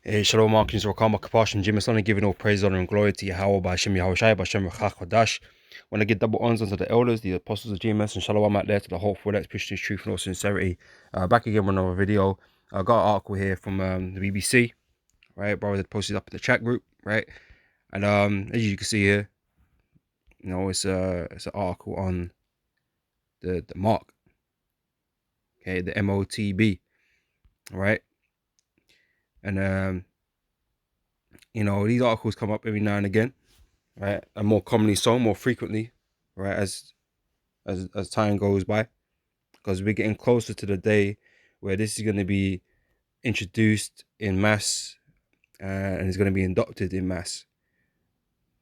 Shalom, Markins, Rakama Kapashim, Jim, only giving all praise, honor, and glory to Yahweh, by Hashem Yahushai, by Hashem Rachach. Want to give double honors unto the elders, the apostles of GMS, and shalom out there to the whole that's pushing truth and all sincerity. Back again with another video. I got an article here from the BBC, right? Brothers had posted up in the chat group, right? And as you can see here, you know, it's an article on the mark, okay, the MOTB, right? And you know, these articles come up every now and again, right? And more commonly so, more frequently, right? As time goes by, because we're getting closer to the day where this is going to be introduced in mass, and it's going to be adopted in mass.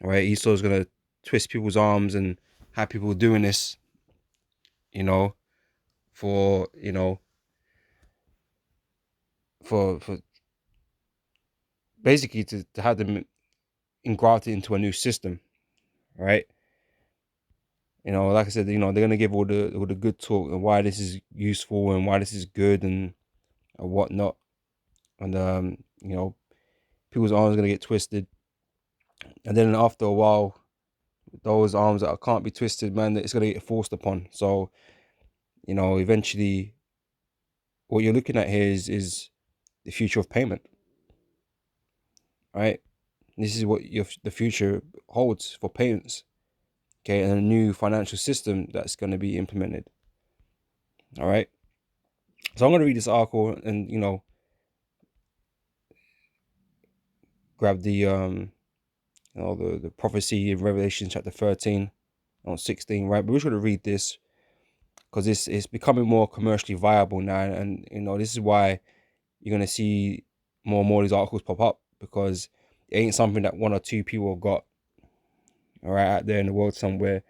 All right, Esau's going to twist people's arms and have people doing this, you know, for basically to have them engrafted into a new system, right? You know, like I said, you know, they're gonna give all the good talk and why this is useful and why this is good and whatnot, and you know, people's arms are gonna get twisted, and then after a while, those arms that can't be twisted, man, it's gonna get forced upon. So, you know, eventually, what you're looking at here is the future of payment, right? This is what the future holds for payments, okay, and a new financial system that's going to be implemented. All right, so I'm going to read this article and, you know, grab the you know, the prophecy of Revelation chapter 13 on 16, right? But we're going to read this because it's becoming more commercially viable now, and you know, this is why you're going to see more and more of these articles pop up, because it ain't something that one or two people have got, all right, out there in the world somewhere,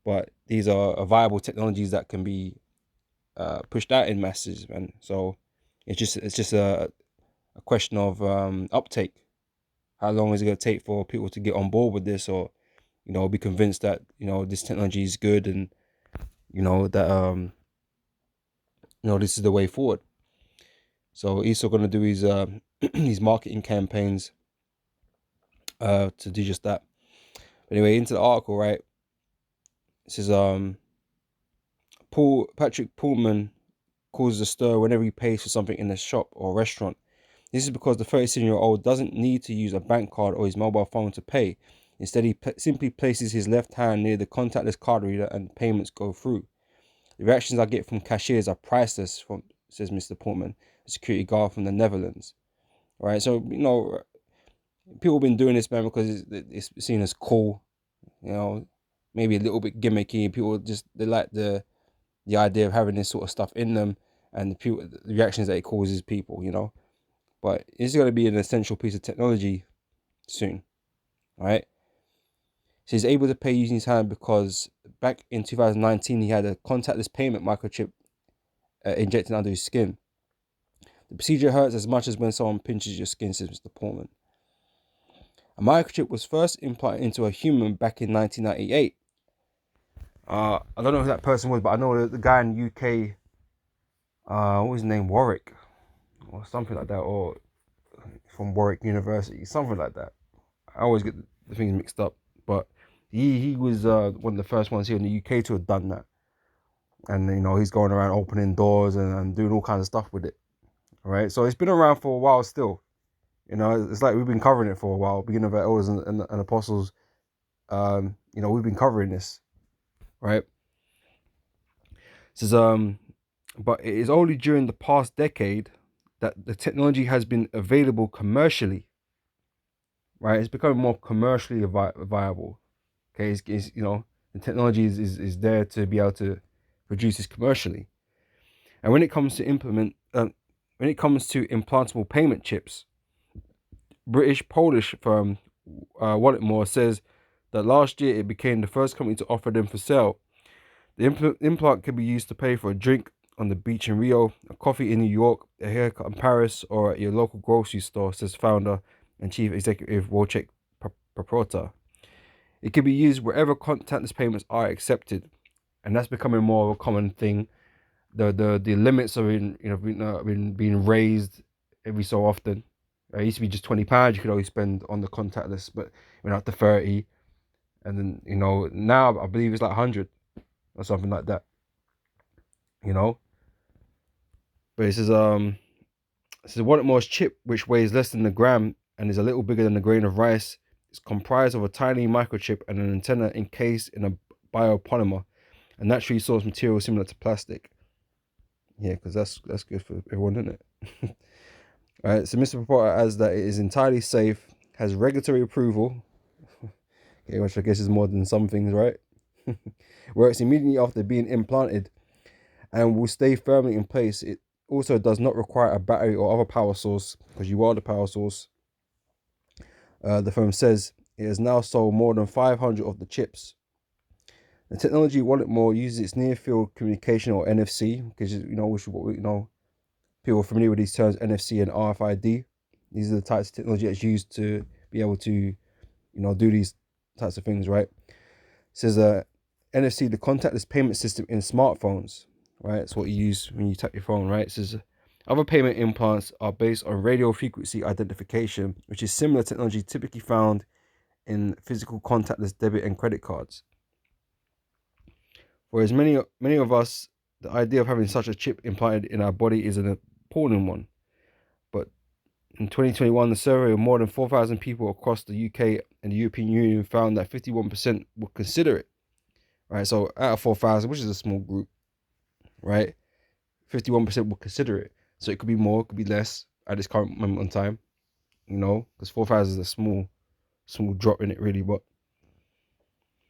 but these are viable technologies that can be pushed out in masses, man. So it's just a question of uptake. How long is it going to take for people to get on board with this, or, you know, be convinced that, you know, this technology is good, and, you know, that you know, this is the way forward. So he's still going to do his his marketing campaigns to do just that. But anyway, into the article, right? This is Patrick Pullman causes a stir whenever he pays for something in a shop or restaurant. This is because the 37-year-old doesn't need to use a bank card or his mobile phone to pay. Instead, he simply places his left hand near the contactless card reader and payments go through. The reactions I get from cashiers are priceless, says Mr. Portman, a security guard from the Netherlands. All right, so, you know, people have been doing this, man, because it's seen as cool, you know, maybe a little bit gimmicky. People they like the idea of having this sort of stuff in them, and the reactions that it causes people, you know. But it's going to be an essential piece of technology soon, right? So he's able to pay using his hand because back in 2019, he had a contactless payment microchip injected under his skin. The procedure hurts as much as when someone pinches your skin, says Mr. Portman. A microchip was first implanted into a human back in 1998. I don't know who that person was, but I know the guy in the UK, what was his name, Warwick, or something like that, or from Warwick University, something like that. I always get the things mixed up, but he was one of the first ones here in the UK to have done that. And, you know, he's going around opening doors and doing all kinds of stuff with it. All right, so it's been around for a while still. You know, it's like we've been covering it for a while, beginning of our elders and apostles. You know, we've been covering this, right? Says but it is only during the past decade that the technology has been available commercially. Right, it's becoming more commercially viable. Okay, it's you know, the technology is there to be able to produce this commercially. And when it comes to implantable payment chips, British-Polish firm Walletmore says that last year it became the first company to offer them for sale. The implant can be used to pay for a drink on the beach in Rio, a coffee in New York, a haircut in Paris, or at your local grocery store, says founder and chief executive Wojciech Paprota. It can be used wherever contactless payments are accepted, and that's becoming more of a common thing. The limits are being raised every so often, It used to be just £20 you could always spend on the contactless, but it went up to 30, and then now I believe it's like 100 or something like that. But it says Walletmore's chip, which weighs less than a gram and is a little bigger than a grain of rice, is comprised of a tiny microchip and an antenna encased in a biopolymer, a naturally sourced material similar to plastic. Yeah, because that's good for everyone, isn't it? All right, so Mr. Purporter adds that it is entirely safe, has regulatory approval, okay, which I guess is more than some things, right? Works immediately after being implanted and will stay firmly in place. It also does not require a battery or other power source, because you are the power source. The firm says it has now sold more than 500 of the chips. The technology Walletmore uses its near field communication, or NFC, because which is what people are familiar with these terms, NFC and RFID. These are the types of technology that's used to be able to do these types of things, right? It says NFC, the contactless payment system in smartphones, right? It's what you use when you tap your phone, right? It says other payment implants are based on radio frequency identification, which is similar technology typically found in physical contactless debit and credit cards. Whereas many of us, the idea of having such a chip implanted in our body is an appalling one. But in 2021, the survey of more than 4,000 people across the UK and the European Union found that 51% would consider it. Right, so out of 4,000, which is a small group, right, 51% would consider it. So it could be more, it could be less at this current moment in time, because 4,000 is a small drop in it, really. But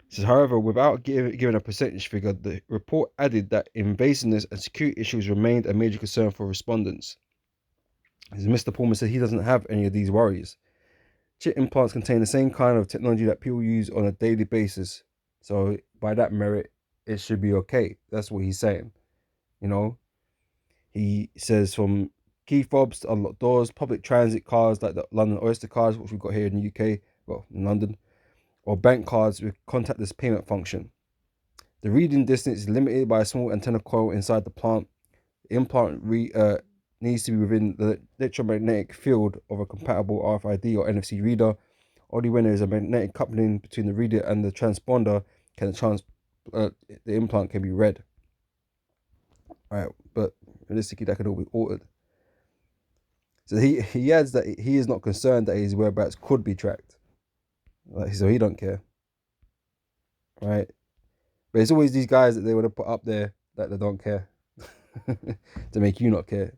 it says, however, without giving a percentage figure, the report added that invasiveness and security issues remained a major concern for respondents. As Mr. Pullman said, he doesn't have any of these worries. Chip implants contain the same kind of technology that people use on a daily basis. So by that merit, it should be okay. That's what he's saying. He says from key fobs to unlock doors, public transit cards like the London Oyster cards, which we've got here in the UK, well, in London, or bank cards with contactless payment function. The reading distance is limited by a small antenna coil inside the plant. The implant needs to be within the electromagnetic field of a compatible RFID or NFC reader. Only when there is a magnetic coupling between the reader and the transponder can the implant can be read. All right, but realistically, that could all be altered. So he adds that he is not concerned that his whereabouts could be tracked. So he don't care. Right? But it's always these guys that they want to put up there that they don't care. To make you not care.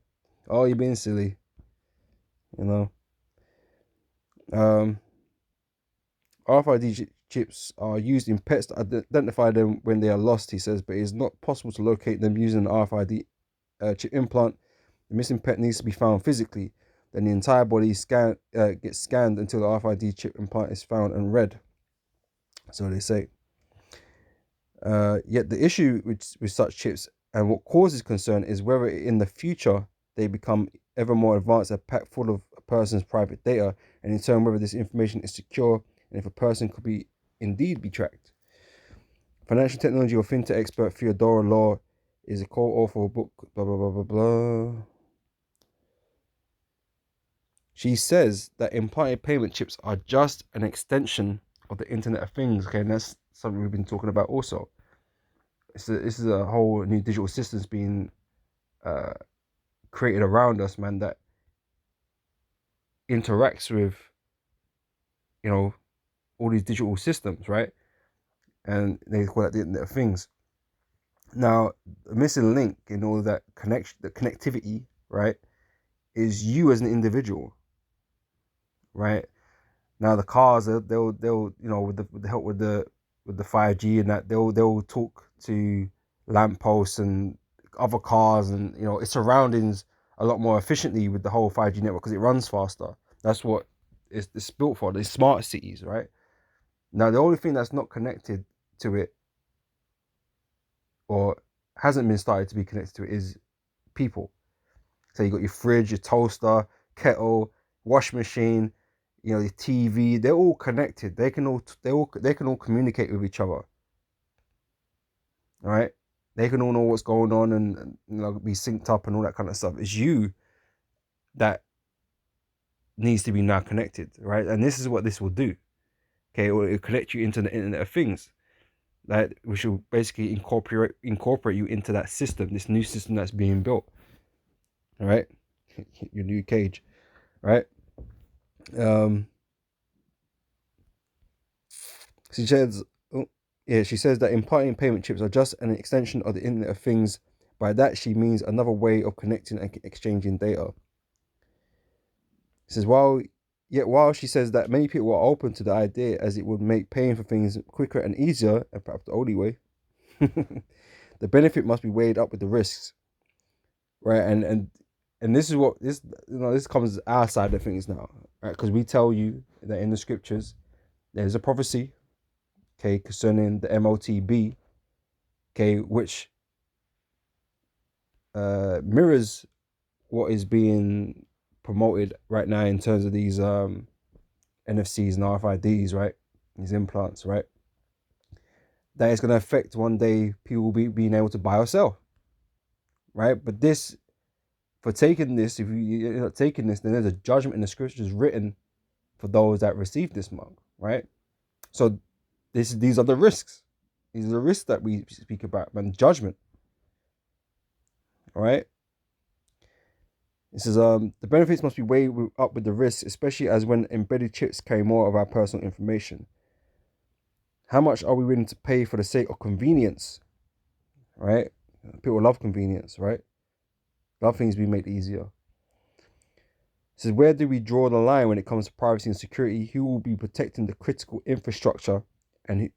Oh, you're being silly. RFID chips are used in pets to identify them when they are lost, he says, but it is not possible to locate them using an RFID chip implant. The missing pet needs to be found physically. Then the entire body gets scanned until the RFID chip implant is found and read. So they say. Yet the issue with such chips and what causes concern is whether in the future they become ever more advanced and packed full of a person's private data, and in turn whether this information is secure and if a person could indeed be tracked. Financial technology or fintech expert Theodora Law is a co-author of a book, blah, blah, blah, blah, blah. She says that implanted payment chips are just an extension of the Internet of Things, okay, and that's something we've been talking about also. This is a whole new digital systems being created around us, man, that interacts with, all these digital systems, right? And they call that the Internet of Things. Now, the missing link in all of that connection, the connectivity, right, is you as an individual, right? Now the cars, they'll with the help with the 5G and that, they'll talk to lampposts and other cars and its surroundings a lot more efficiently with the whole 5G network because it runs faster. That's what it's built for. The smart cities, right? Now the only thing that's not connected to it or hasn't been started to be connected to it is people. So you got your fridge, your toaster, kettle, wash machine, your TV. They're all connected. They can all communicate with each other. All right, they can all know what's going on and be synced up and all that kind of stuff. It's you that needs to be now connected, right? And this is what this will do. Okay, it will connect you into the Internet of Things, that which will basically incorporate you into that system, this new system that's being built. All right, your new cage, right? Um, she says, oh, yeah, she says that implanting payment chips are just an extension of the Internet of Things. By that, she means another way of connecting and exchanging data. She says, while she says that many people are open to the idea as it would make paying for things quicker and easier, and perhaps the only way, the benefit must be weighed up with the risks, right? And this is what this comes our side of things now, right? Because we tell you that in the scriptures there's a prophecy, okay, concerning the MOTB, okay, which mirrors what is being promoted right now in terms of these NFCs and RFIDs, right? These implants, right? That is going to affect one day people being able to buy or sell, right? But this, for taking this, if you're not taking this, then there's a judgment in the scriptures written for those that receive this mark, right? So these are the risks. These are the risks that we speak about, man. Judgment, all right? This is the benefits must be weighed up with the risks, especially as when embedded chips carry more of our personal information. How much are we willing to pay for the sake of convenience, right? People love convenience, right? Love things being made easier. This is where do we draw the line when it comes to privacy and security? Who will be protecting the critical infrastructure and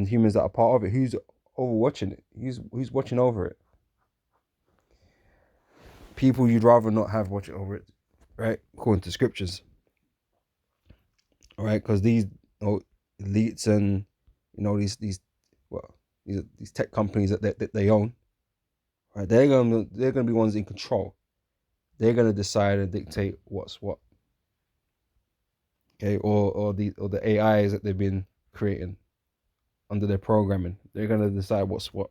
humans that are part of it? Who's overwatching it? Who's watching over it? People you'd rather not have watching over it, right? According to scriptures, all right? Because these elites and these tech companies that they own, right? They're gonna be ones in control. They're gonna decide and dictate what's what. Okay, or the AIs that they've been creating under their programming. They're gonna decide what's what.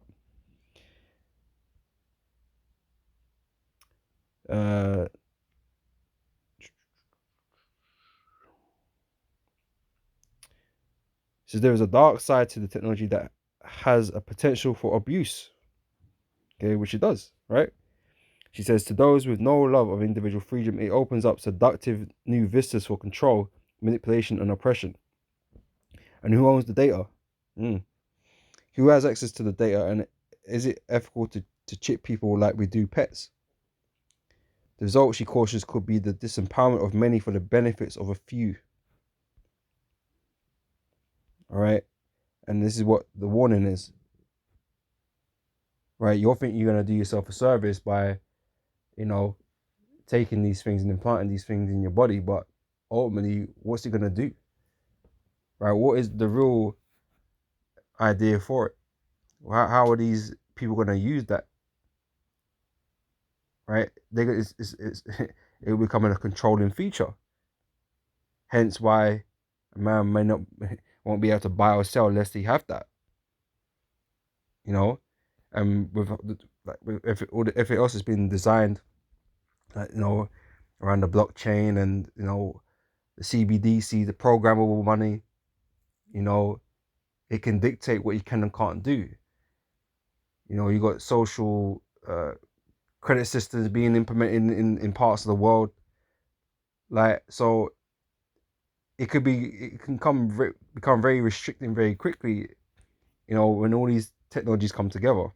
So there is a dark side to the technology that has a potential for abuse. Okay, which it does, right? She says, to those with no love of individual freedom, it opens up seductive new vistas for control, manipulation, and oppression. And who owns the data? Who has access to the data? And is it ethical to chip people like we do pets? The result, she cautions, could be the disempowerment of many for the benefits of a few. All right? And this is what the warning is. Right? You'll think you're going to do yourself a service by, taking these things and implanting these things in your body, but ultimately, what's it going to do? Right? What is the real idea for it? How are these people going to use that? Right? It will become a controlling feature. Hence why a man won't be able to buy or sell unless he have that. And with everything else has been designed, around the blockchain and the CBDC, the programmable money, it can dictate what you can and can't do. You got social credit systems being implemented in parts of the world, so it can become very restricting very quickly, when all these technologies come together,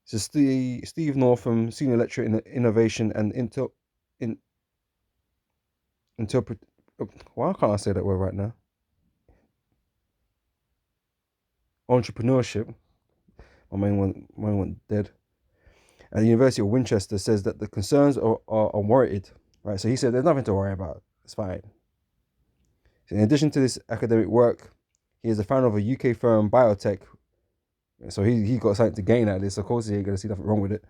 So Steve Northam, senior lecturer in innovation and interpret. Why can't I say that word right now? Entrepreneurship. My main one went dead. At the University of Winchester, says that the concerns are unwarranted. Right. So he said there's nothing to worry about. It's fine. So in addition to this academic work, he is a founder of a UK firm, Biotech. So he got something to gain out of this. Of course, he ain't gonna see nothing wrong with it.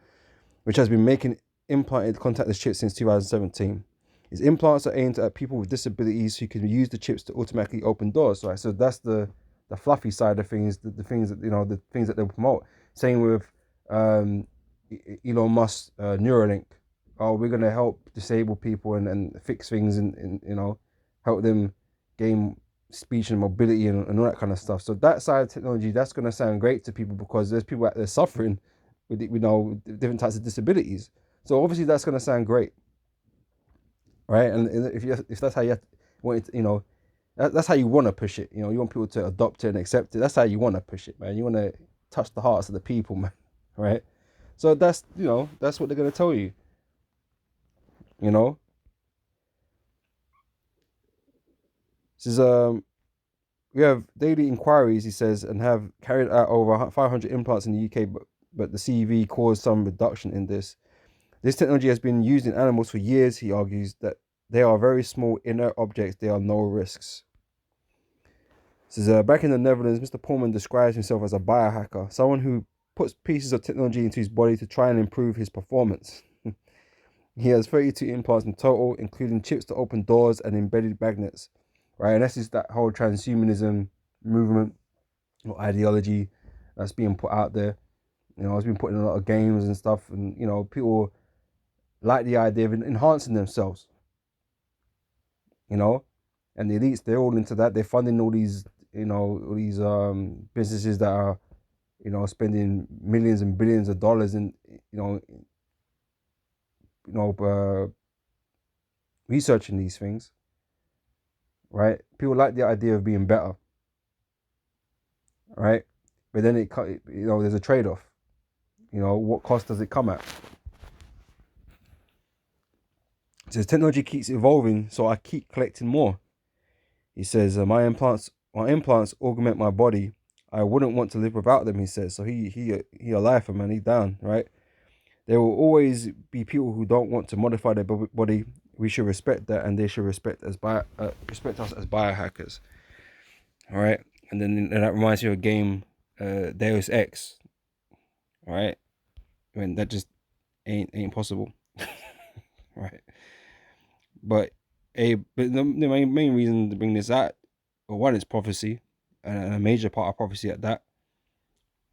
Which has been making implanted contactless chips since 2017. His implants are aimed at people with disabilities who can use the chips to automatically open doors. Right, so that's the fluffy side of things, the things that the things that they'll promote. Same with um, Elon Musk, Neuralink. Oh, we're gonna help disabled people and fix things and help them gain speech and mobility and all that kind of stuff. So that side of technology, that's gonna sound great to people because there's people out there suffering with different types of disabilities. So obviously that's gonna sound great, right? And if that's how you want it, that's how you want to push it. You want people to adopt it and accept it. That's how you want to push it, man. You want to touch the hearts of the people, man. Right? So that's what they're gonna tell you. You know, this is we have daily inquiries, he says, and have carried out over 500 implants in the UK, but the CEV caused some reduction in this. This technology has been used in animals for years. He argues that they are very small inert objects. There are no risks. This is back in the Netherlands. Mr. Pullman describes himself as a biohacker, someone who puts pieces of technology into his body to try and improve his performance. He has 32 implants in total, including chips to open doors and embedded magnets. Right, and this is that whole transhumanism movement or ideology that's being put out there. It's been put in a lot of games and stuff, and people like the idea of enhancing themselves. And the elites, they're all into that. They're funding all these businesses that are spending millions and billions of dollars in researching these things, right? People like the idea of being better, right? But then there's a trade-off. What cost does it come at? It says technology keeps evolving, so I keep collecting more. He says my implants augment my body. I wouldn't want to live without them. He says so. He a lifer, man. He down, right? There will always be people who don't want to modify their body. We should respect that, and they should respect us as biohackers. All right, and then that reminds me of a game, Deus Ex. All right, I mean that just ain't possible, right? But the main reason to bring this out, well, one is prophecy, and a major part of prophecy at that.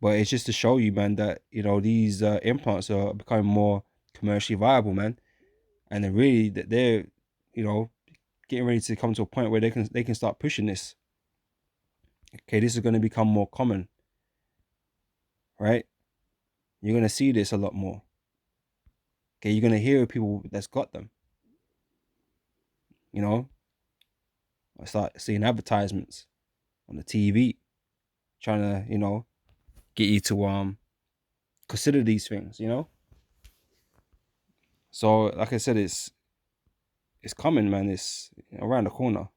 But it's just to show you, man, that these implants are becoming more commercially viable, man, and they're you know getting ready to come to a point where they can start pushing this. Okay, this is going to become more common, right? You're going to see this a lot more. Okay, you're going to hear people that's got them. I start seeing advertisements on the TV trying to get you to consider these things. So like I said, it's coming, man. It's around the corner,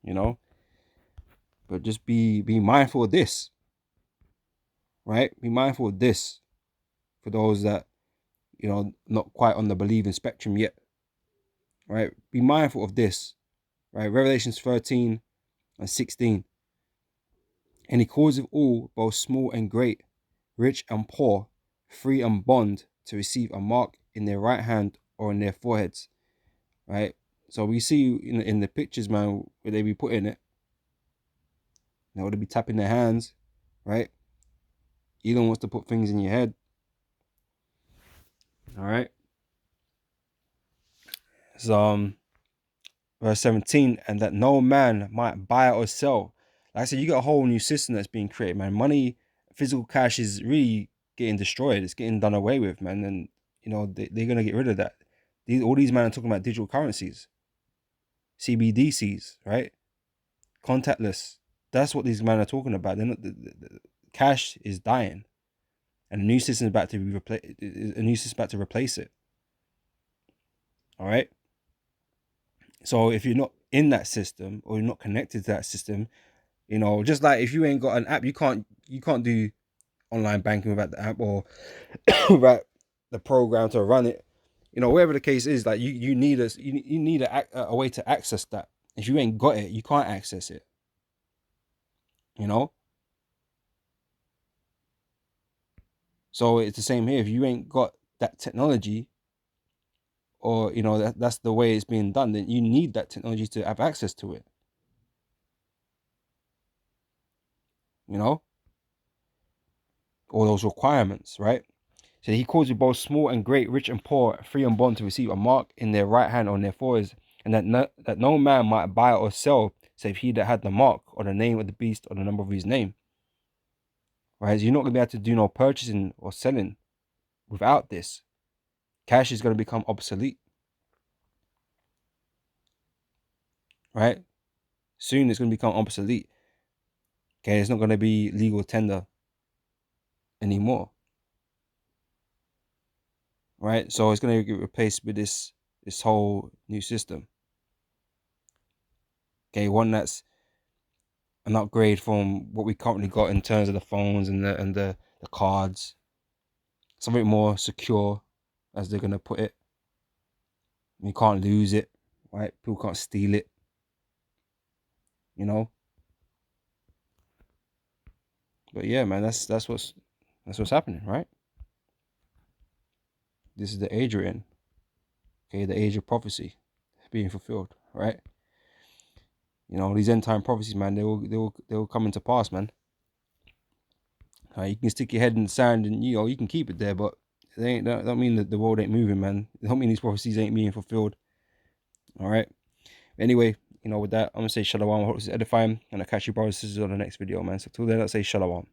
you know but just be mindful of this, right? Be mindful of this for those that not quite on the believing spectrum yet, right? Be mindful of this, right? Revelations 13 and 16. And he calls of all, both small and great, rich and poor, free and bond, to receive a mark in their right hand or in their foreheads, right? So we see in the pictures, man, where they be putting it. They be tapping their hands, right? Elon wants to put things in your head. All right. So verse 17, and that no man might buy or sell. Like I said, you got a whole new system that's being created, man. Money, physical cash is really getting destroyed. It's getting done away with, man. And they're gonna get rid of that. All these men are talking about digital currencies, CBDCs, right? Contactless. That's what these men are talking about. They're not, the cash is dying, and a new system is about to be replaced. A new system about to replace it. All right. So if you're not in that system or you're not connected to that system, just like if you ain't got an app, you can't do online banking without the app or without the program to run it. Whatever the case is, like you need a way to access that. If you ain't got it, you can't access it. So it's the same here. If you ain't got that technology or you know that's the way it's being done, then you need that technology to have access to it. You know, all those requirements, right? So he calls you both small and great, rich and poor, free and bond to receive a mark in their right hand or in their foreheads, and that no man might buy or sell save he that had the mark or the name of the beast or the number of his name. Right? So you're not gonna be able to do no purchasing or selling without this. Cash is gonna become obsolete. Right? Soon it's gonna become obsolete. Okay, it's not gonna be legal tender anymore. Right? So it's gonna get replaced with this whole new system. Okay, one that's an upgrade from what we currently got in terms of the phones and the cards. Something more secure, as they're gonna put it. You can't lose it, right? People can't steal it. You know. But yeah, man, that's what's happening, right? This is the age we're in. Okay, the age of prophecy being fulfilled, right? You know, these end time prophecies, man, they will come into pass, man. You can stick your head in the sand and you can keep it there, but they ain't that don't mean that the world ain't moving, man. It don't mean these prophecies ain't being fulfilled. All right. Anyway, with that, I'm gonna say shalom. I hope this is edifying, and I'll catch you brothers and sisters on the next video, man. So till then, let's say shalom.